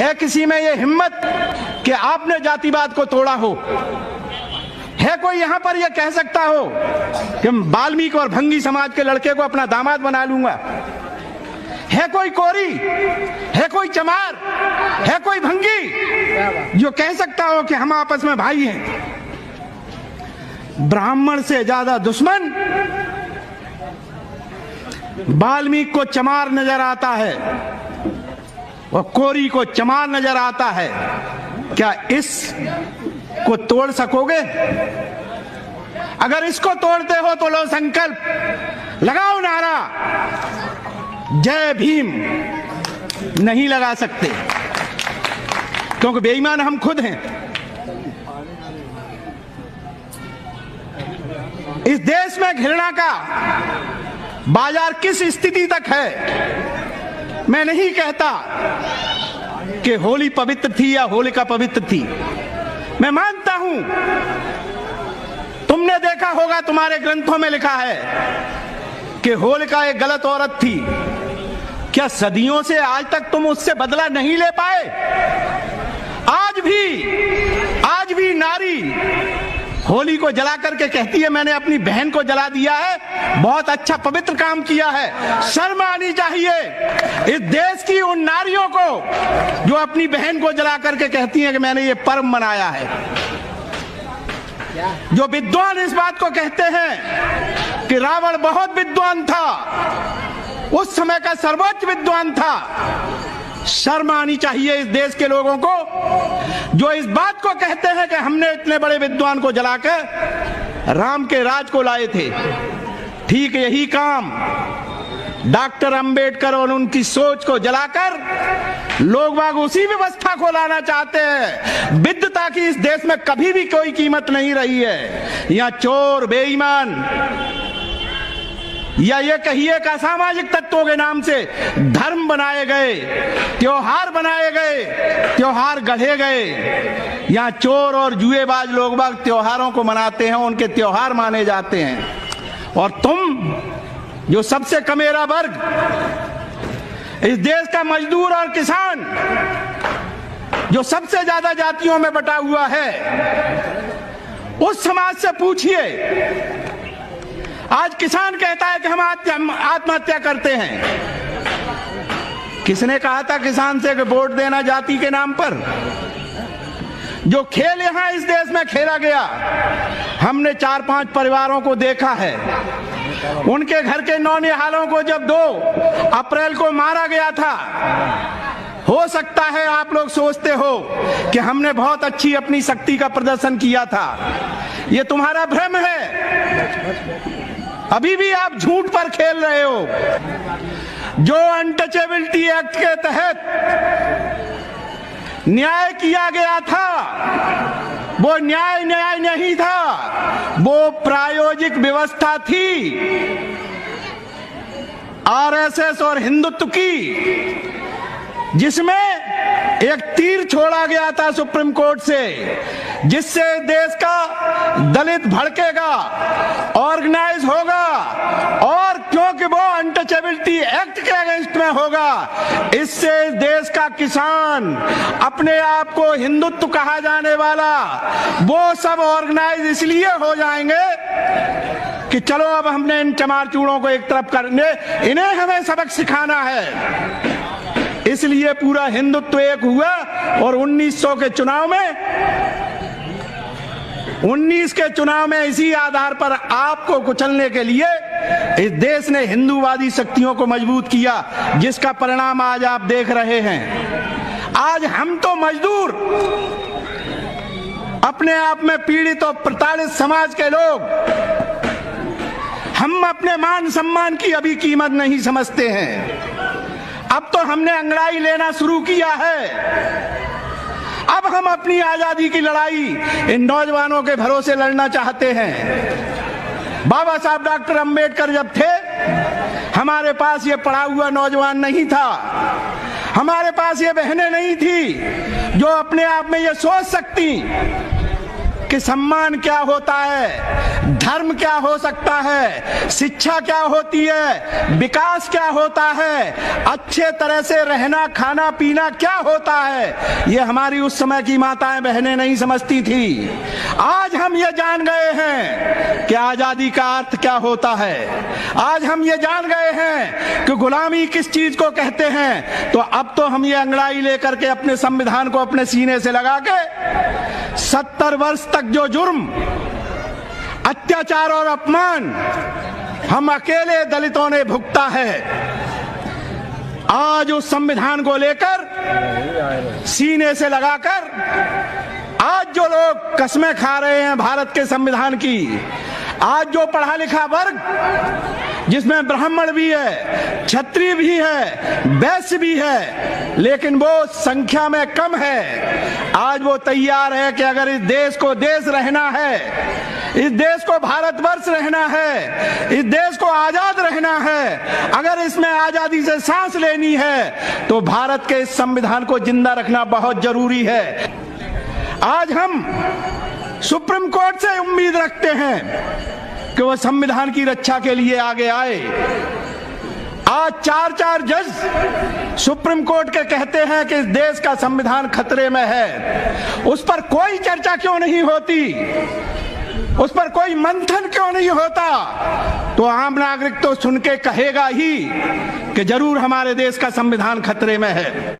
है किसी में ये हिम्मत कि आपने जातिवाद को तोड़ा हो? है कोई यहां पर यह कह सकता हो कि वाल्मीकि और भंगी समाज के लड़के को अपना दामाद बना लूंगा? है कोई कोरी, है कोई चमार, है कोई भंगी जो कह सकता हो कि हम आपस में भाई हैं? ब्राह्मण से ज्यादा दुश्मन वाल्मीकि को चमार नजर आता है और कोरी को चमार नजर आता है। क्या इस को तोड़ सकोगे? अगर इसको तोड़ते हो तो लो संकल्प, लगाओ नारा जय भीम। नहीं लगा सकते क्योंकि बेईमान हम खुद हैं। इस देश में घृणा का बाजार किस स्थिति तक है? मैं नहीं कहता कि होली पवित्र थी या होलिका पवित्र थी। मैं मानता हूं, तुमने देखा होगा, तुम्हारे ग्रंथों में लिखा है कि होलिका एक गलत औरत थी। क्या सदियों से आज तक तुम उससे बदला नहीं ले पाए? आज भी नारी होली को जला करके कहती है मैंने अपनी बहन को जला दिया है, बहुत अच्छा पवित्र काम किया है। शर्म आनी चाहिए इस देश की उन नारियों को जो अपनी बहन को जला करके कहती हैं कि मैंने ये पर्व मनाया है। जो विद्वान इस बात को कहते हैं कि रावण बहुत विद्वान था, उस समय का सर्वोच्च विद्वान था, शर्म आनी चाहिए इस देश के लोगों को जो इस बात को कहते हैं कि हमने इतने बड़े विद्वान को जलाकर राम के राज को लाए थे। ठीक यही काम डॉक्टर अंबेडकर और उनकी सोच को जलाकर लोग बाग उसी व्यवस्था को लाना चाहते हैं। विद्वता की इस देश में कभी भी कोई कीमत नहीं रही है। यहाँ चोर, बेईमान या ये कहिए का सामाजिक तत्वों के नाम से धर्म बनाए गए, त्योहार बनाए गए, त्योहार गढ़े गए। यहाँ चोर और जुएबाज लोग बाग त्योहारों को मनाते हैं, उनके त्योहार माने जाते हैं। और तुम जो सबसे कमेरा वर्ग, इस देश का मजदूर और किसान जो सबसे ज्यादा जातियों में बटा हुआ है, उस समाज से पूछिए। आज किसान कहता है कि हम आत्महत्या करते हैं। किसने कहा था किसान से कि वोट देना जाति के नाम पर? जो खेल यहां इस देश में खेला गया, हमने 4-5 परिवारों को देखा है। उनके घर के नौनिहालों को जब 2 अप्रैल को मारा गया था, हो सकता है आप लोग सोचते हो कि हमने बहुत अच्छी अपनी शक्ति का प्रदर्शन किया था। ये तुम्हारा भ्रम है। अभी भी आप झूठ पर खेल रहे हो। जो अनटचेबिलिटी एक्ट के तहत न्याय किया गया था, वो न्याय नहीं था, वो प्रायोजिक व्यवस्था थी आरएसएस और हिंदुत्व की, जिसमें एक तीर छोड़ा गया था सुप्रीम कोर्ट से, जिससे देश का दलित भड़केगा, ऑर्गेनाइज होगा, और क्योंकि वो अनटचेबिलिटी एक्ट के अगेंस्ट में होगा, इससे देश का किसान, अपने आप को हिंदुत्व कहा जाने वाला, वो सब ऑर्गेनाइज इसलिए हो जाएंगे कि चलो अब हमने इन चमार चूड़ों को एक तरफ करने, इन्हें हमें सबक सिखाना है। इसलिए पूरा हिंदुत्व एक हुआ और 1900 के चुनाव में, 19 के चुनाव में इसी आधार पर आपको कुचलने के लिए इस देश ने हिंदूवादी शक्तियों को मजबूत किया, जिसका परिणाम आज आप देख रहे हैं। आज हम तो मजदूर, अपने आप में पीड़ित और प्रताड़ित समाज के लोग, हम अपने मान सम्मान की अभी कीमत नहीं समझते हैं। अब तो हमने अंगड़ाई लेना शुरू किया है। अब हम अपनी आजादी की लड़ाई इन नौजवानों के भरोसे लड़ना चाहते हैं। बाबा साहब डॉक्टर अंबेडकर जब थे, हमारे पास ये पढ़ा हुआ नौजवान नहीं था, हमारे पास ये बहनें नहीं थी जो अपने आप में ये सोच सकती कि सम्मान क्या होता है, धर्म क्या हो सकता है, शिक्षा क्या होती है, विकास क्या होता है, अच्छे तरह से रहना खाना पीना क्या होता है, ये हमारी उस समय की माताएं बहनें नहीं समझती थी। आज हम ये जान गए हैं कि आजादी का अर्थ क्या होता है। आज हम ये जान गए हैं कि गुलामी किस चीज को कहते हैं। तो अब तो हम ये अंगड़ाई लेकर के अपने संविधान को अपने सीने से लगा के 70 वर्ष तक जो जुर्म, अत्याचार और अपमान हम अकेले दलितों ने भुगता है, आज उस संविधान को लेकर सीने से लगाकर आज जो लोग कस्में खा रहे हैं भारत के संविधान की, आज जो पढ़ा लिखा वर्ग जिसमें ब्राह्मण भी है, क्षत्रिय भी है, वैश्य भी है, लेकिन वो संख्या में कम है, आज वो तैयार है कि अगर इस देश को देश रहना है, इस देश को भारतवर्ष रहना है, इस देश को आजाद रहना है, अगर इसमें आजादी से सांस लेनी है तो भारत के इस संविधान को जिंदा रखना बहुत जरूरी है। आज हम सुप्रीम कोर्ट से उम्मीद रखते हैं कि वह संविधान की रक्षा के लिए आगे आए। आज 4 जज सुप्रीम कोर्ट के कहते हैं कि इस देश का संविधान खतरे में है, उस पर कोई चर्चा क्यों नहीं होती, उस पर कोई मंथन क्यों नहीं होता? तो आम नागरिक तो सुन के कहेगा ही कि जरूर हमारे देश का संविधान खतरे में है।